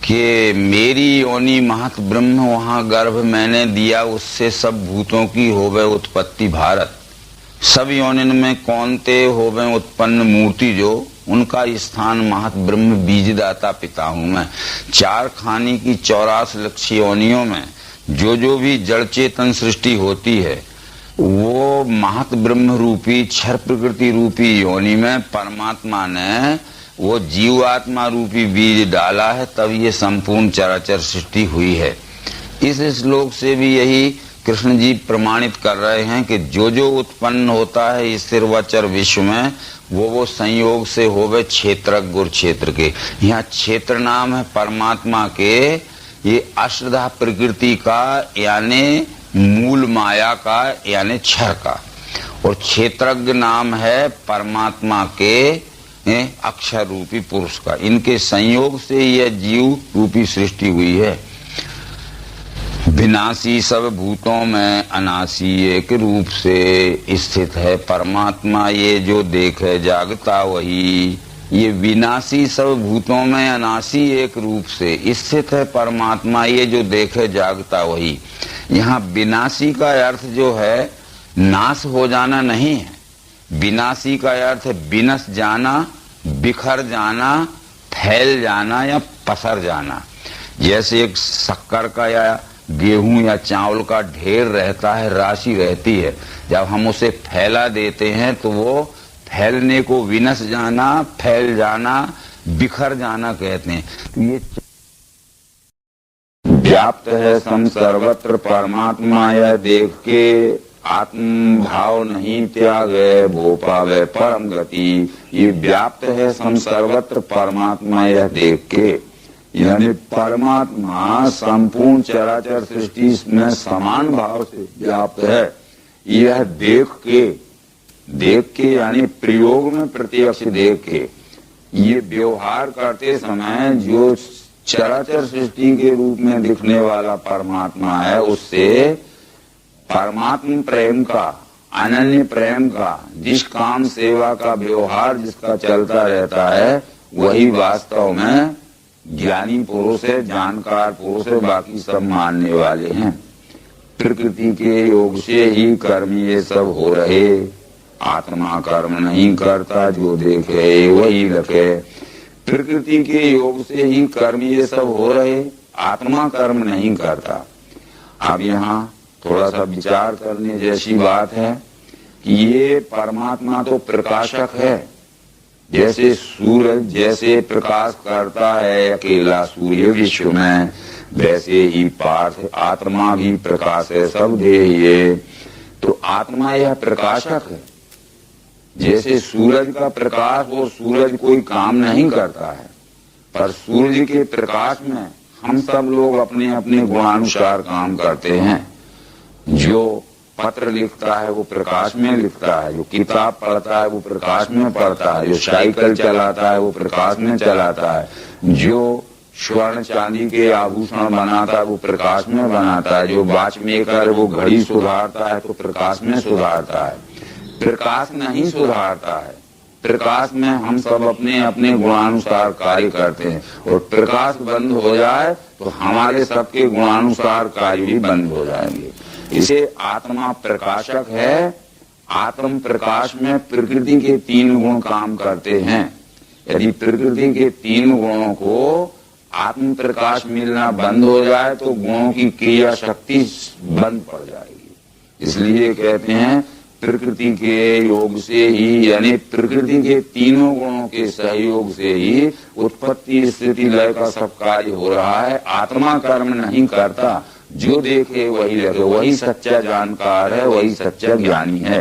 कि मेरी योनि महत ब्रह्म, वहां गर्भ मैंने दिया, उससे सब भूतों की होवे उत्पत्ति भारत। सब योनिन में कौनते होवे उत्पन्न मूर्ति, जो उनका स्थान महत ब्रह्म बीजदाता पिता हूं मैं। 4 खानी की 84 लक्ष योनियों में जो भी जड़ चेतन सृष्टि होती है, वो महत ब्रह्म रूपी क्षर प्रकृति रूपी योनि में परमात्मा ने वो जीवात्मा रूपी बीज डाला है, तब ये संपूर्ण चराचर सृष्टि हुई है। इस श्लोक से भी यही कृष्ण जी प्रमाणित कर रहे हैं कि जो उत्पन्न होता है स्थिर वचर विश्व में, वो संयोग से होवे क्षेत्रज्ञ और क्षेत्र के। यहाँ क्षेत्र नाम है परमात्मा के, ये अश्रद्धा प्रकृति का यानी मूल माया का यानी क्षर का, और क्षेत्रज्ञ नाम है परमात्मा के अक्षर रूपी पुरुष का। इनके संयोग से यह जीव रूपी सृष्टि हुई है। विनाशी सब भूतों में अनाशी एक रूप से स्थित है परमात्मा, ये जो देखे जागता वही। ये विनाशी सब भूतों में अनाशी एक रूप से स्थित है परमात्मा, ये जो देखे जागता वही। यहाँ विनाशी का अर्थ जो है नाश हो जाना नहीं है, विनाशी का अर्थ है विनश जाना, बिखर जाना, फैल जाना या पसर जाना। जैसे एक शक्कर का या गेहूं या चावल का ढेर रहता है, राशि रहती है, जब हम उसे फैला देते हैं तो वो फैलने को विनश जाना, फैल जाना, बिखर जाना कहते हैं। तो ये व्याप्त है सम सर्वत्र परमात्मा, यह देख के आत्म भाव नहीं त्यागे वो पावे परम गति। ये व्याप्त है सम सर्वत्र परमात्मा, यह देख के, यानी परमात्मा संपूर्ण चराचर सृष्टि में समान भाव से व्याप्त है। यह देख के यानी प्रयोग में प्रत्यक्ष देख के, ये व्यवहार करते समय जो चराचर सृष्टि के रूप में दिखने वाला परमात्मा है, उससे परमात्मा प्रेम का, अनन्य प्रेम का, जिस काम सेवा का व्यवहार जिसका चलता रहता है, वही वास्तव में ज्ञानी पुरुष है, जानकार पुरुष है, बाकी सब मानने वाले हैं। प्रकृति के योग से ही कर्म ये सब हो रहे, आत्मा कर्म नहीं करता, जो देखे वही लखे। प्रकृति के योग से ही कर्म ये सब हो रहे, आत्मा कर्म नहीं करता। अब यहाँ थोड़ा सा विचार करने जैसी बात है कि ये परमात्मा तो प्रकाशक है, जैसे सूरज जैसे प्रकाश करता है अकेला सूर्य विश्व में, वैसे ही पार्थ आत्मा भी प्रकाश है, सब ध्येय। तो आत्मा यह प्रकाशक है, जैसे सूरज का प्रकाश, वो सूरज कोई काम नहीं करता है, पर सूर्य के प्रकाश में हम सब लोग अपने अपने गुणानुसार काम करते हैं। जो पत्र लिखता है वो प्रकाश में लिखता है, जो किताब पढ़ता है वो प्रकाश में पढ़ता है, जो साइकिल चलाता है वो प्रकाश में चलाता है, जो स्वर्ण चांदी के आभूषण बनाता है वो प्रकाश में बनाता है, जो वॉच मेकर वो घड़ी सुधारता है तो प्रकाश में सुधारता है। प्रकाश नहीं सुधारता है, प्रकाश में हम सब अपने अपने गुणानुसार कार्य करते हैं, और प्रकाश बंद हो जाए तो हमारे सबके गुणानुसार कार्य भी बंद हो जाएंगे। इसे आत्मा प्रकाशक है। आत्म प्रकाश में प्रकृति के 3 गुण काम करते हैं। यदि प्रकृति के 3 गुणों को आत्म प्रकाश मिलना बंद हो जाए तो गुणों की क्रिया शक्ति बंद पड़ जाएगी। इसलिए कहते हैं प्रकृति के योग से ही, यानी प्रकृति के 3 गुणों के सहयोग से ही उत्पत्ति स्थिति लय का सब कार्य हो रहा है। आत्मा कर्म नहीं करता, जो देखे वही लगे, वही सच्चा जानकार है, वही सच्चा ज्ञानी है।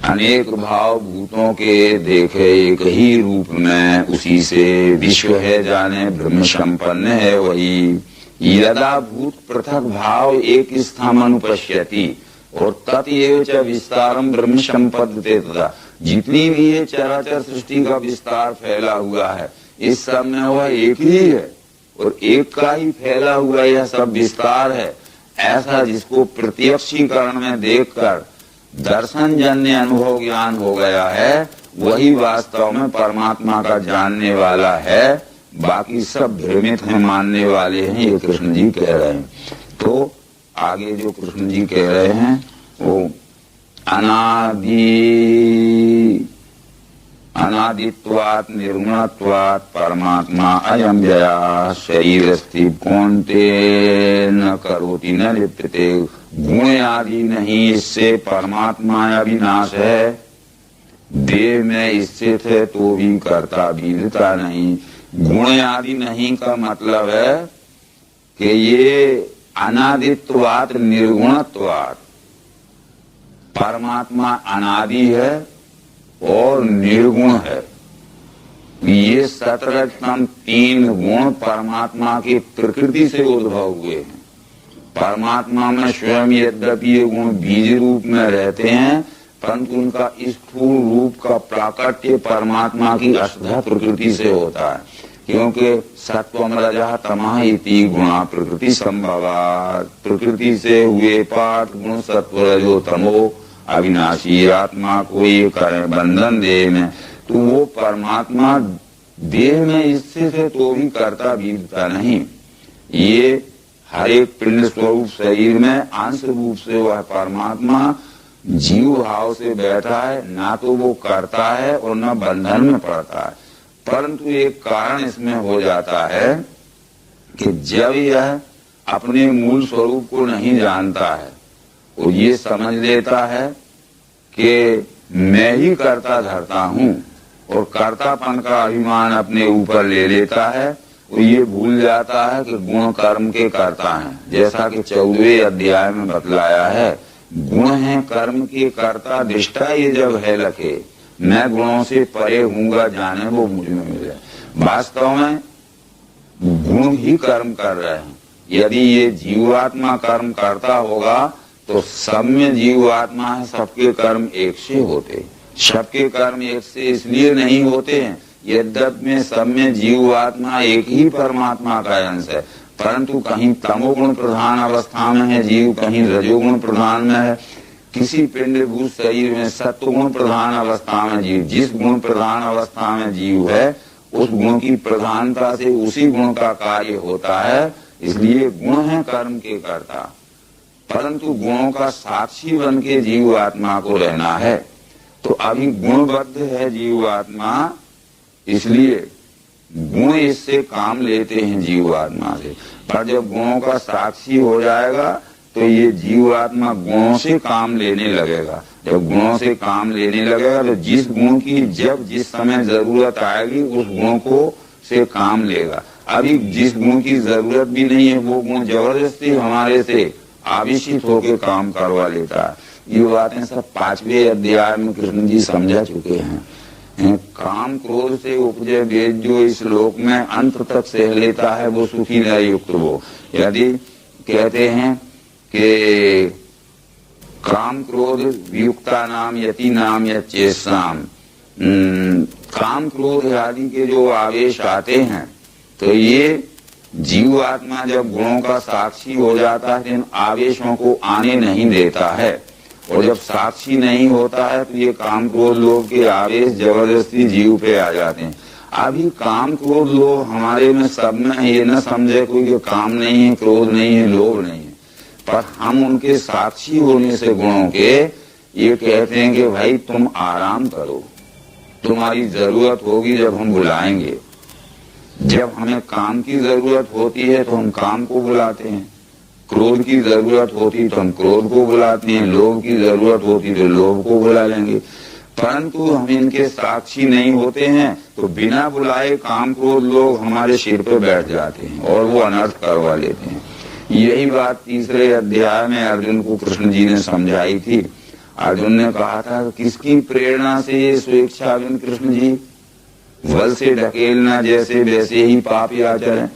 अनेक भाव भूतों के देखे एक ही रूप में, उसी से विश्व है जाने ब्रह्म संपन्न है वही। यदा भूत पृथक भाव एक स्थान अनुपश्यति, और तत्एव च विस्तारम ब्रह्म संपद्यते। तथा जितनी भी ये चराचर सृष्टि का विस्तार फैला हुआ है, इस सब में वह एक ही है, और एक का ही फैला हुआ यह सब विस्तार है। ऐसा जिसको प्रत्यक्षीकरण में देखकर दर्शन जन्य अनुभव ज्ञान हो गया है, वही वास्तव में परमात्मा का जानने वाला है। बाकी सब भ्रमित हैं, मानने वाले हैं, ये कृष्ण जी कह रहे हैं। तो आगे जो कृष्ण जी कह रहे हैं वो अनादित्वात् निर्गुणत्वात् परमात्मा अयम जया शरीरस्थि कौन्ते न करोति न लिप्यते। गुण आदि नहीं, इससे परमात्मा अविनाश है। देह में स्थित है तो भी करता बीधता नहीं। गुण आदि नहीं का मतलब है कि ये अनादित्वात् निर्गुणत्वात्, परमात्मा अनादि है और निर्गुण है। ये 3 गुण परमात्मा की प्रकृति से उद्भव हुए हैं। परमात्मा में स्वयं यद्यपि ये गुण बीज रूप में रहते हैं, परंतु उनका स्थूल रूप का प्राकट्य परमात्मा की अष्टधा प्रकृति से होता है। क्योंकि सत्वम रजः तमः इति गुणा प्रकृति संभवा, प्रकृति से हुए पाठ गुण सत्व रजो तमो, अविनाशी आत्मा को ये करें बंधन देह में, तो वो परमात्मा देह में स्थित है तो भी करता बीतता नहीं। ये हर एक पिंड स्वरूप शरीर में अंश रूप से वह परमात्मा जीव भाव से बैठा है, ना तो वो करता है और न बंधन में पड़ता है। परंतु एक कारण इसमें हो जाता है कि जब यह अपने मूल स्वरूप को नहीं जानता है, वो ये समझ लेता है कि मैं ही करता धरता हूँ और कर्तापन का अभिमान अपने ऊपर ले लेता है, वो ये भूल जाता है कि गुण कर्म के कर्ता हैं। जैसा कि 14वें अध्याय में बतलाया है, गुण है कर्म के कर्ता, दृष्टा ये जब है लखे, मैं गुणों से परे हूँगा जाने वो मुझ में मिले। वास्तव में गुण ही कर्म कर रहे हैं। यदि ये जीवात्मा कर्म करता होगा तो सब में जीवात्मा है, सबके कर्म एक से होते। सबके कर्म एक से इसलिए नहीं होते हैं, यद्यपि में सब में जीवात्मा एक ही परमात्मा का अंश है, परंतु कहीं तमोगुण प्रधान अवस्था में है जीव, कहीं रजोगुण प्रधान में है। किसी पिंडभूत शरीर में सत्वगुण प्रधान अवस्था में जीव, जिस गुण प्रधान अवस्था में जीव है उस गुण की प्रधानता से उसी गुण का कार्य होता है, इसलिए गुण है कर्म के कर्ता। परंतु गुणों का साक्षी बन के जीव आत्मा को रहना है, तो अभी गुणबद्ध है जीव आत्मा, इसलिए गुण इससे काम लेते हैं जीव आत्मा से। पर जब गुणों का साक्षी हो जाएगा तो ये जीव आत्मा गुणों से काम लेने लगेगा। जब गुणों से काम लेने लगेगा तो जिस गुण की जब जिस समय जरूरत आएगी उस गुण को से काम लेगा। अभी जिस गुण की जरूरत भी नहीं है वो गुण जबरदस्ती हमारे से आवेशित होकर काम करवा लेता है। ये बातें सब 5वें अध्याय में कृष्ण जी समझा चुके हैं। काम क्रोध से उपजे वेद जो इस लोक में अंत तक सह लेता है वो सुखी न युक्त वो। यदि कहते हैं कि काम क्रोध वियुक्ता नाम यति नाम या चेष्टाम, काम क्रोध आदि के जो आवेश आते हैं तो ये जीव आत्मा जब गुणों का साक्षी हो जाता है इन आवेशों को आने नहीं देता है, और जब साक्षी नहीं होता है तो ये काम क्रोध लोभ के आवेश जबरदस्ती जीव पे आ जाते हैं। अभी काम क्रोध लोभ हमारे में सब में, ये न समझे कोई कि काम नहीं है, क्रोध नहीं है, लोभ नहीं है, पर हम उनके साक्षी होने से गुणों के ये कहते हैं कि भाई तुम आराम करो, तुम्हारी जरूरत होगी जब हम बुलाएंगे। जब हमें काम की जरूरत होती है तो हम काम को बुलाते हैं, क्रोध की जरूरत होती तो हम क्रोध को बुलाते हैं, लोभ की जरूरत होती तो लोभ को बुला लेंगे। परंतु हम इनके साक्षी नहीं होते हैं तो बिना बुलाए काम क्रोध लोग हमारे सिर पे बैठ जाते हैं और वो अनर्थ करवा लेते हैं। यही बात 3रे अध्याय में अर्जुन को कृष्ण जी ने समझाई थी। अर्जुन ने कहा था किसकी प्रेरणा से ये स्वेच्छाविन कृष्ण जी बल से ढकेलना जैसे वैसे ही पाप आचरण।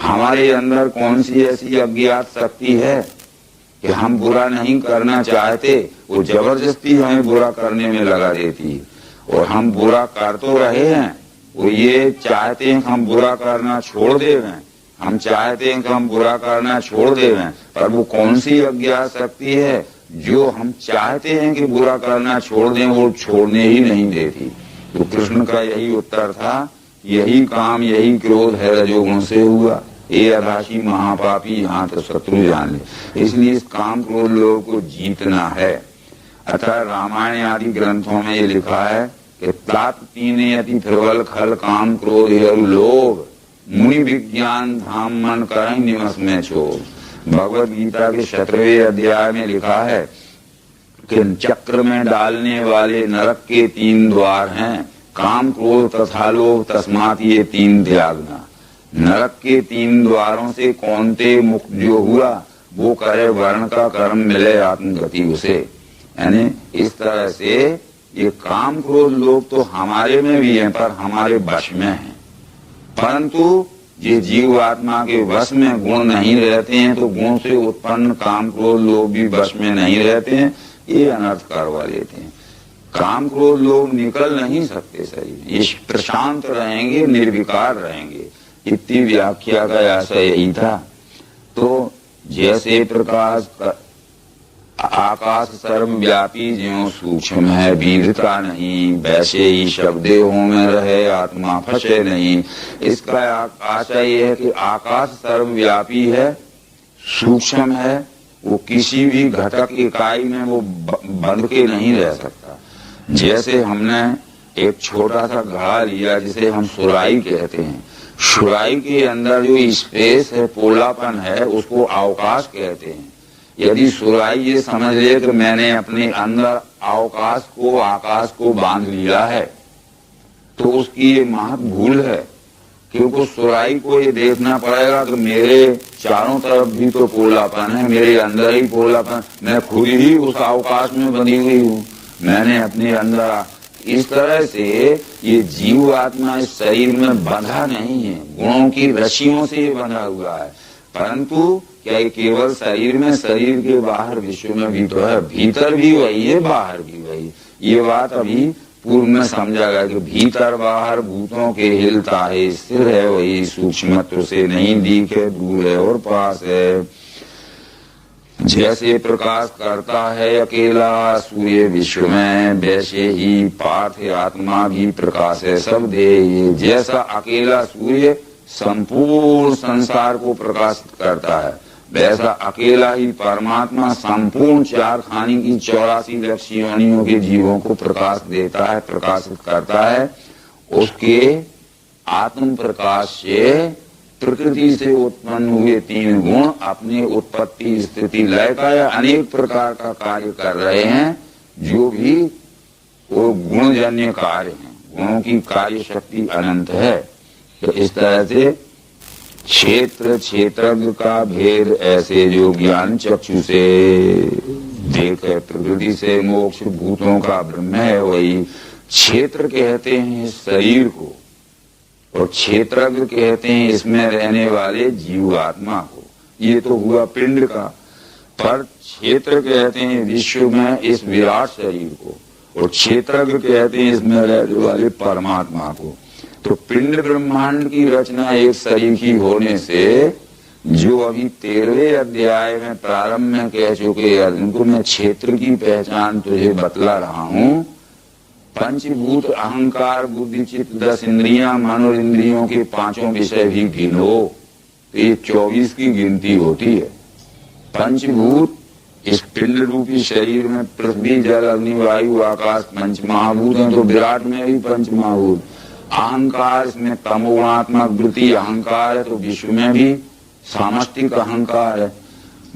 हमारे अंदर कौन सी ऐसी अज्ञात शक्ति है कि हम बुरा नहीं करना चाहते, वो जबरदस्ती हमें बुरा करने में लगा देती है, और हम बुरा कर तो रहे हैं, वो ये चाहते हैं कि हम बुरा करना छोड़ देवें, हम चाहते हैं कि हम बुरा करना छोड़ देवें, पर वो कौन सी अज्ञात शक्ति है जो हम चाहते हैं कि बुरा करना छोड़ दें वो छोड़ने ही नहीं देती। तो कृष्ण का यही उत्तर था, यही काम यही क्रोध है रजोगुण से हुआ, ये अराशी महापापी यहाँ तो शत्रु जान ले। इसलिए इस काम क्रोध लोगों को जीतना है। अतः रामायण आदि ग्रंथों में ये लिखा है कि तात तीने अति प्रबल खल काम क्रोध लोभ मुनि विज्ञान धाम मन करें निमस में छोड़। भगवद गीता के 17वें अध्याय में लिखा है कि चक्र में डालने वाले नरक के 3 द्वार हैं, काम क्रोध तथा लोभ, तस्मात ये 3 त्यागना। नरक के 3 द्वारों से कौनते मुक्त जो हुआ वो करे वर्ण का कर्म मिले आत्मगति उसे। यानी इस तरह से ये काम क्रोध लोभ तो हमारे में भी है पर हमारे वश में है, परंतु ये जीव आत्मा के वश में गुण नहीं रहते हैं तो गुण से उत्पन्न काम क्रोध लोभ भी वश में नहीं रहते हैं, ये अनर्थ करवा लेते हैं। काम क्रोध लोभ निकल नहीं सकते शरीर, ये प्रशांत रहेंगे, निर्विकार रहेंगे। इतनी व्याख्या का आशय यही था। तो जैसे प्रकाश आकाश सर्वव्यापी ज्यों सूक्ष्म है बीधता नहीं, वैसे ही शब्देहों में रहे आत्मा फंसे नहीं। इसका आशय यह है कि आकाश सर्वव्यापी है, सूक्ष्म है, वो किसी भी घटक इकाई में वो बंध के नहीं रह सकता। जैसे हमने एक छोटा सा घड़ा लिया जिसे हम सुराही कहते हैं, सुराही के अंदर जो स्पेस है, पोलापन है, उसको अवकाश कहते हैं। यदि सुराही ये समझ ले कि मैंने अपने अंदर अवकाश को, आकाश को बांध लिया है, तो उसकी ये महत भूल है। क्योंकि सुराही को ये देखना पड़ेगा कि मेरे चारों तरफ भी तो पोलापन है, मेरे अंदर ही पोलापन, मैं खुद ही उस अवकाश में बंधी हुई हूँ, मैंने अपने अंदर। इस तरह से ये जीव आत्मा इस शरीर में बंधा नहीं है, गुणों की रस्सियों से ये बंधा हुआ है। परंतु क्या ये केवल शरीर में, शरीर के बाहर विश्व में भी तो है, भीतर भी वही है, बाहर भी वही। ये बात अभी पूर्व में समझा गया कि भीतर बाहर भूतों के हिलता है, स्थिर है वही, सूक्ष्मत्व से नहीं दिखे, दूर है और पास है। जैसे प्रकाश करता है अकेला सूर्य विश्व में, वैसे ही पार्थ आत्मा भी प्रकाश है सब देह। जैसा अकेला सूर्य संपूर्ण संसार को प्रकाशित करता है, वैसा अकेला ही परमात्मा संपूर्ण चार खानी की 84 लक्ष योनियों के जीवों को प्रकाश देता है, प्रकाशित करता है। उसके आत्म प्रकाश से प्रकृति से उत्पन्न हुए 3 गुण अपनी उत्पत्ति स्थिति लय का या अनेक प्रकार का कार्य कर रहे हैं, जो भी वो गुणजन्य कार्य हैं। गुणों की कार्य शक्ति अनंत है। तो इस तरह से क्षेत्र क्षेत्रज्ञ का भेद ऐसे जो ज्ञान चक्षु से देखे, प्रकृति से मोक्ष भूतों का ब्रह्म है वही। क्षेत्र कहते हैं शरीर को, और क्षेत्रज्ञ कहते हैं इसमें रहने वाले जीव आत्मा को। ये तो हुआ पिंड का, पर क्षेत्र कहते हैं विश्व में इस विराट शरीर को, और क्षेत्रज्ञ कहते हैं इसमें रहने वाले परमात्मा को। तो पिंड ब्रह्मांड की रचना एक शरीर की होने से, जो अभी 13वें अध्याय में प्रारंभ में कह चुके अर्जुन को, मैं क्षेत्र की पहचान तुझे बतला रहा हूँ। पंचभूत अहंकार बुद्धि चित्त 10 इंद्रियां, मन और इंद्रियों के 5 विषय भी गिनो, तो ये 24 की गिनती होती है। पंचभूत इस पिंड रूपी शरीर में पृथ्वी जल अग्नि वायु आकाश पंच महाभूत हैं, तो विराट में भी पंच महाभूत। अहंकार इसमें तमोगुणात्मक वृत्ति अहंकार है, तो विश्व में भी सामष्टिक अहंकार है।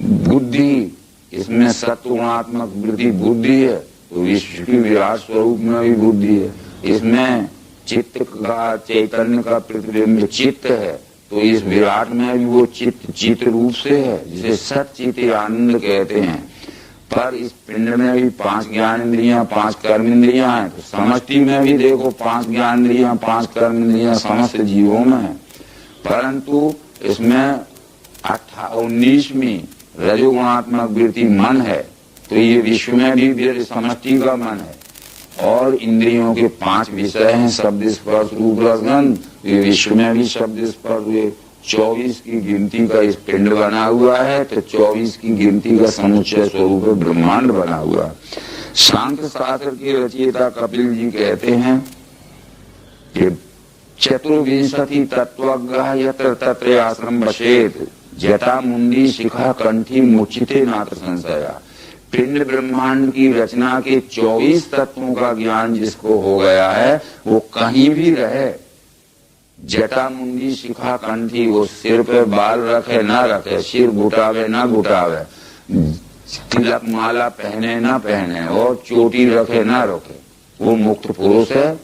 बुद्धि इसमें सत्वगुणात्मक वृत्ति बुद्धि है, तो विश्व की विराट स्वरूप में भी बुद्धि है। इसमें चित्त का, चैतन्य का प्रतिबिंब चित्त है, तो इस विराट में भी वो चित्त रूप से है, जिसे सत चित्त आनंद कहते हैं। पर इस पिंड में भी 5 ज्ञान इंद्रियां 5 कर्म इंद्रियां हैं, तो समष्टि में भी देखो 5 ज्ञान इंद्रियां 5 कर्म इंद्रियां समस्त जीवों में है। परंतु इसमें 19वीं रजोगुणात्मक वृत्ति मन है, तो ये विश्व में भी समष्टि का मन है। और इंद्रियों के 5 विषय हैं, शब्द स्पर्श रूप रस गंध, ये विश्व में भी शब्द स्पर्श हुए। 24 की गिनती का इस पिंड बना हुआ है, तो 24 की गिनती का समुच्चय स्वरूप ब्रह्मांड बना हुआ है। सांख्य शास्त्र के रचयिता कपिल जी कहते हैं कि 24 तत्वज्ञः यत्र तत्र आश्रम वसेत, जटा मुंडी शिखा कंठी मुचिते नात्र संशया। पिंड ब्रह्मांड की रचना के 24 तत्वों का ज्ञान जिसको हो गया है, वो कहीं भी रहे, जटा मुंडी शिखा कंठी, वो सिर पे बाल रखे ना रखे, सिर घुटावे ना घुटावे, तिलक माला पहने ना पहने, और चोटी रखे ना रखे, वो मुक्त पुरुष है,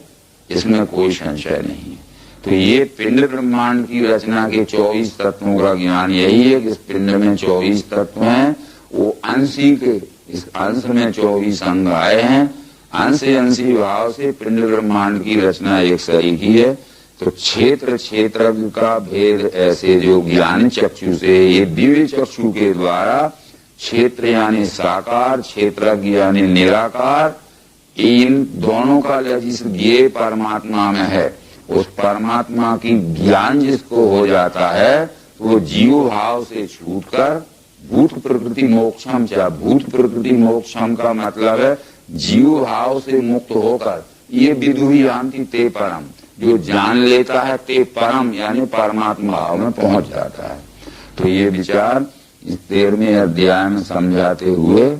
इसमें कोई संशय नहीं है। तो ये पिंड ब्रह्मांड की रचना के 24 तत्वों का ज्ञान यही है कि इस पिंड में 24 तत्व हैं। वो अंशी के, इस अंश में 24 अंग आए हैं, अंशी भाव से पिंड ब्रह्मांड की रचना एक शरीर की है। तो क्षेत्र क्षेत्रज्ञ का भेद ऐसे जो ज्ञान चक्षु से, ये दिव्य चक्षु के द्वारा क्षेत्र यानी साकार, क्षेत्रज्ञ यानी निराकार, इन दोनों का जिस ये परमात्मा में है, उस परमात्मा की ज्ञान जिसको हो जाता है, तो वो जीव भाव से छूटकर भूत प्रकृति मोक्षम क्या, भूत प्रकृति मोक्षम का मतलब है जीव भाव से मुक्त होकर ये विदुही यान्ति ते परम, जो जान लेता है ते परम यानी परमात्मा भाव में पहुंच जाता है। तो ये विचार इस 13वें अध्याय में समझाते हुए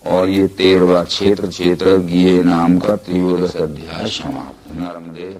और ये 13वां क्षेत्र गीये नाम का 13 अध्याय समाप्त। नर्मदे।